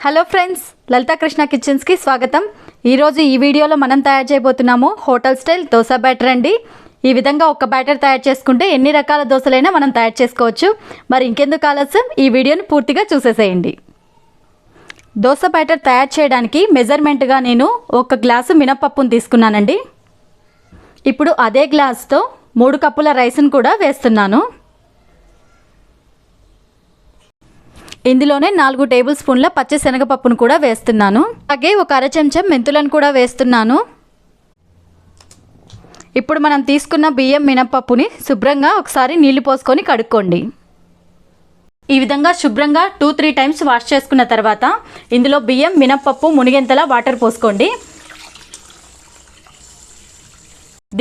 Hello friends, Lalitha Krishna kitchens కి స్వాగతం. ఈ రోజు ఈ వీడియోలో మనం తయారు చేయబోతున్నాము హోటల్ స్టైల్ దోస బ్యాటర్ అండి. ఈ విధంగా ఒక బ్యాటర్ తయారు చేసుకుంటే ఎన్ని రకాల దోసలైనా మనం తయారు చేసుకోవచ్చు. మరి ఇంకెందుకు ఆలస్యం, ఈ వీడియోని పూర్తిగా చూసేసేయండి. దోస బ్యాటర్ తయారు చేయడానికి మెజర్మెంట్గా నేను 1 గ్లాసు మినపప్పును తీసుకున్నానండి. ఇప్పుడు అదే గ్లాస్తో 3 కప్పుల రైస్ను కూడా వేస్తున్నాను. ఇందులోనే 4 టేబుల్ స్పూన్ల పచ్చి శనగపప్పును కూడా వేస్తున్నాను. అలాగే 1 అర చెంచా మెంతులను కూడా వేస్తున్నాను. ఇప్పుడు మనం తీసుకున్న బియ్యం మినపప్పుని శుభ్రంగా ఒకసారి నీళ్లు పోసుకొని కడుక్కోండి. ఈ విధంగా శుభ్రంగా 2-3 టైమ్స్ వాష్ చేసుకున్న తర్వాత ఇందులో బియ్యం మినపప్పు మునిగేంతలా వాటర్ పోసుకోండి.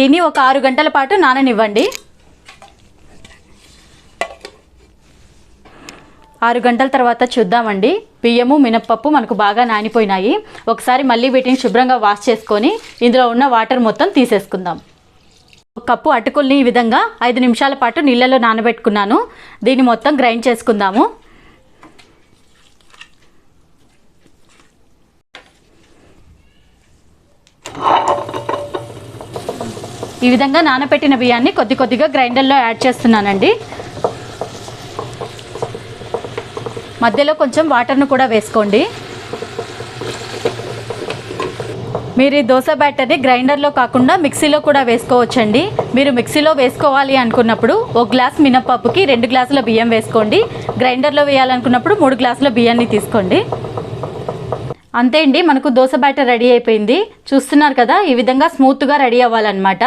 దీన్ని ఒక 6 గంటల పాటు నాననివ్వండి. 6 గంటల తర్వాత చూద్దామండి. బియ్యము మినపప్పు మనకు బాగా నానిపోయినాయి. ఒకసారి మళ్ళీ వీటిని శుభ్రంగా వాష్ చేసుకొని ఇందులో ఉన్న వాటర్ మొత్తం తీసేసుకుందాం. 1 కప్పు అటుకుల్ని ఈ విధంగా 5 నిమిషాల పాటు నీళ్ళలో నానబెట్టుకున్నాను. దీన్ని మొత్తం గ్రైండ్ చేసుకుందాము. ఈ విధంగా నానబెట్టిన బియ్యాన్ని కొద్ది కొద్దిగా గ్రైండర్లో యాడ్ చేస్తున్నానండి. మధ్యలో కొంచెం వాటర్ను కూడా వేసుకోండి. మీరు ఈ దోశ బ్యాటర్ని గ్రైండర్లో కాకుండా మిక్సీలో కూడా వేసుకోవచ్చండి. మీరు మిక్సీలో వేసుకోవాలి అనుకున్నప్పుడు 1 గ్లాస్ మినపప్పుకి 2 గ్లాసుల బియ్యం వేసుకోండి. గ్రైండర్లో వేయాలనుకున్నప్పుడు 3 గ్లాసుల బియ్యాన్ని తీసుకోండి. అంతే అండి, మనకు దోశ బ్యాటర్ రెడీ అయిపోయింది. చూస్తున్నారు కదా, ఈ విధంగా స్మూత్గా రెడీ అవ్వాలన్నమాట.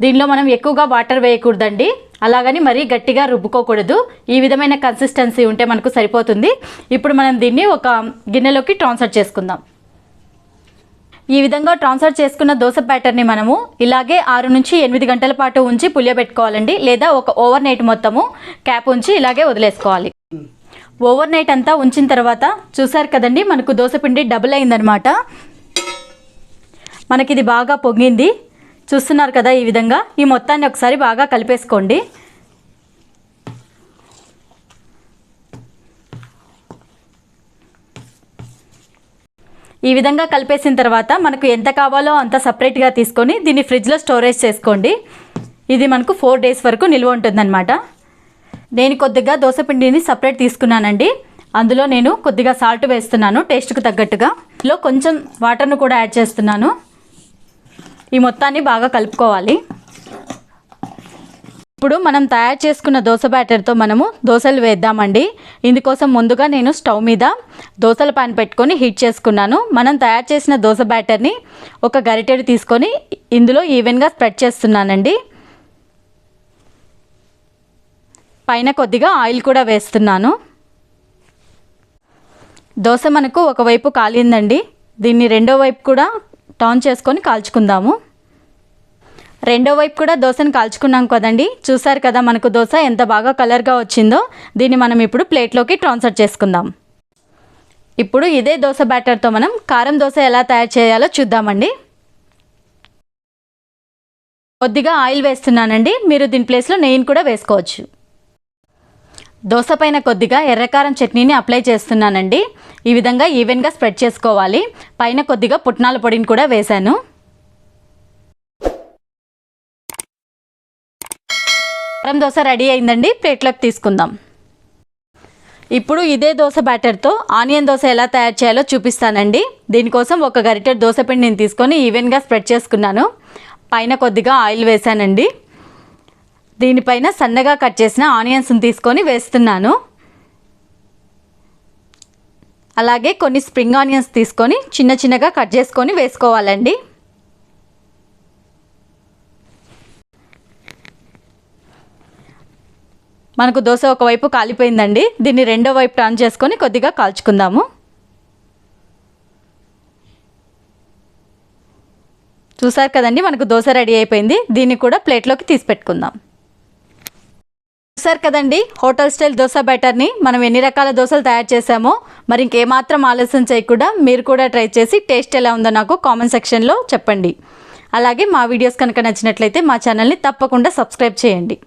దీనిలో మనం ఎక్కువగా వాటర్ వేయకూడదండి, అలాగని మరీ గట్టిగా రుబ్బుకోకూడదు. ఈ విధమైన కన్సిస్టెన్సీ ఉంటే మనకు సరిపోతుంది. ఇప్పుడు మనం దీన్ని ఒక గిన్నెలోకి ట్రాన్స్ఫర్ చేసుకుందాం. ఈ విధంగా ట్రాన్స్ఫర్ చేసుకున్న దోశ బ్యాటర్ని మనము ఇలాగే 6 నుంచి 8 గంటల పాటు ఉంచి పులియబెట్టుకోవాలండి. లేదా ఒక ఓవర్ నైట్ మొత్తము క్యాప్ ఉంచి ఇలాగే వదిలేసుకోవాలి. ఓవర్ నైట్ అంతా ఉంచిన తర్వాత చూసారు కదండి, మనకు దోశ పిండి డబుల్ అయిందనమాట. మనకిది బాగా పొంగింది. చూస్తున్నారు కదా, ఈ విధంగా ఈ మొత్తాన్ని ఒకసారి బాగా కలిపేసుకోండి. ఈ విధంగా కలిపేసిన తర్వాత మనకు ఎంత కావాలో అంత సపరేట్గా తీసుకొని దీన్ని ఫ్రిడ్జ్లో స్టోరేజ్ చేసుకోండి. ఇది మనకు 4 డేస్ వరకు నిల్వ ఉంటుందన్నమాట. నేను కొద్దిగా దోశ పిండిని సపరేట్ తీసుకున్నానండి. అందులో నేను కొద్దిగా సాల్ట్ వేస్తున్నాను టేస్ట్కు తగ్గట్టుగా. ఇందులో కొంచెం వాటర్ను కూడా యాడ్ చేస్తున్నాను. ఈ మొత్తాన్ని బాగా కలుపుకోవాలి. ఇప్పుడు మనం తయారు చేసుకున్న దోశ బ్యాటర్తో మనము దోశలు వేద్దామండి. ఇందుకోసం ముందుగా నేను స్టవ్ మీద దోశల పాన్ పెట్టుకొని హీట్ చేసుకున్నాను. మనం తయారు చేసిన దోశ బ్యాటర్ని ఒక గరిటెడు తీసుకొని ఇందులో ఈవెన్గా స్ప్రెడ్ చేస్తున్నానండి. పైన కొద్దిగా ఆయిల్ కూడా వేస్తున్నాను. దోశ మనకు ఒకవైపు కాలిందండి. దీన్ని రెండో వైపు కూడా టర్న్ చేసుకొని కాల్చుకుందాము. రెండో వైపు కూడా దోశను కాల్చుకున్నాం కదండి. చూసారు కదా, మనకు దోశ ఎంత బాగా కలర్గా వచ్చిందో. దీన్ని మనం ఇప్పుడు ప్లేట్లోకి ట్రాన్స్ఫర్ చేసుకుందాం. ఇప్పుడు ఇదే దోశ బ్యాటర్తో మనం కారం దోశ ఎలా తయారు చేయాలో చూద్దామండి. కొద్దిగా ఆయిల్ వేస్తున్నానండి. మీరు దీని ప్లేస్లో నెయ్యిని కూడా వేసుకోవచ్చు. దోశ పైన కొద్దిగా ఎర్రకారం చట్నీని అప్లై చేస్తున్నానండి. ఈ విధంగా ఈవెన్గా స్ప్రెడ్ చేసుకోవాలి. పైన కొద్దిగా పుట్నాల పొడిని కూడా వేశాను. కారం దోశ రెడీ అయిందండి. ప్లేట్లోకి తీసుకుందాం. ఇప్పుడు ఇదే దోశ బ్యాటర్తో ఆనియన్ దోశ ఎలా తయారు చేయాలో చూపిస్తానండి. దీనికోసం ఒక గరిటెడు దోశ పిండిని తీసుకొని ఈవెన్గా స్ప్రెడ్ చేసుకున్నాను. పైన కొద్దిగా ఆయిల్ వేశానండి. దీనిపైన సన్నగా కట్ చేసిన ఆనియన్స్ని తీసుకొని వేస్తున్నాను. అలాగే కొన్ని స్ప్రింగ్ ఆనియన్స్ తీసుకొని చిన్న చిన్నగా కట్ చేసుకొని వేసుకోవాలండి. మనకు దోశ ఒకవైపు కాలిపోయిందండి. దీన్ని రెండో వైపు టర్న్ చేసుకొని కొద్దిగా కాల్చుకుందాము. చూసారు కదండి, మనకు దోశ రెడీ అయిపోయింది. దీన్ని కూడా ప్లేట్లోకి తీసి పెట్టుకుందాం. చూసారు కదండి, హోటల్ స్టైల్ దోశ బ్యాటర్ని మనం ఎన్ని రకాల దోశలు తయారు చేసామో. మరి ఇంకేమాత్రం ఆలస్యం చేయకుండా మీరు కూడా ట్రై చేసి టేస్ట్ ఎలా ఉందో నాకు కామెంట్ సెక్షన్లో చెప్పండి. అలాగే మా వీడియోస్ కనుక నచ్చినట్లయితే మా ఛానల్ని తప్పకుండా సబ్స్క్రైబ్ చేయండి.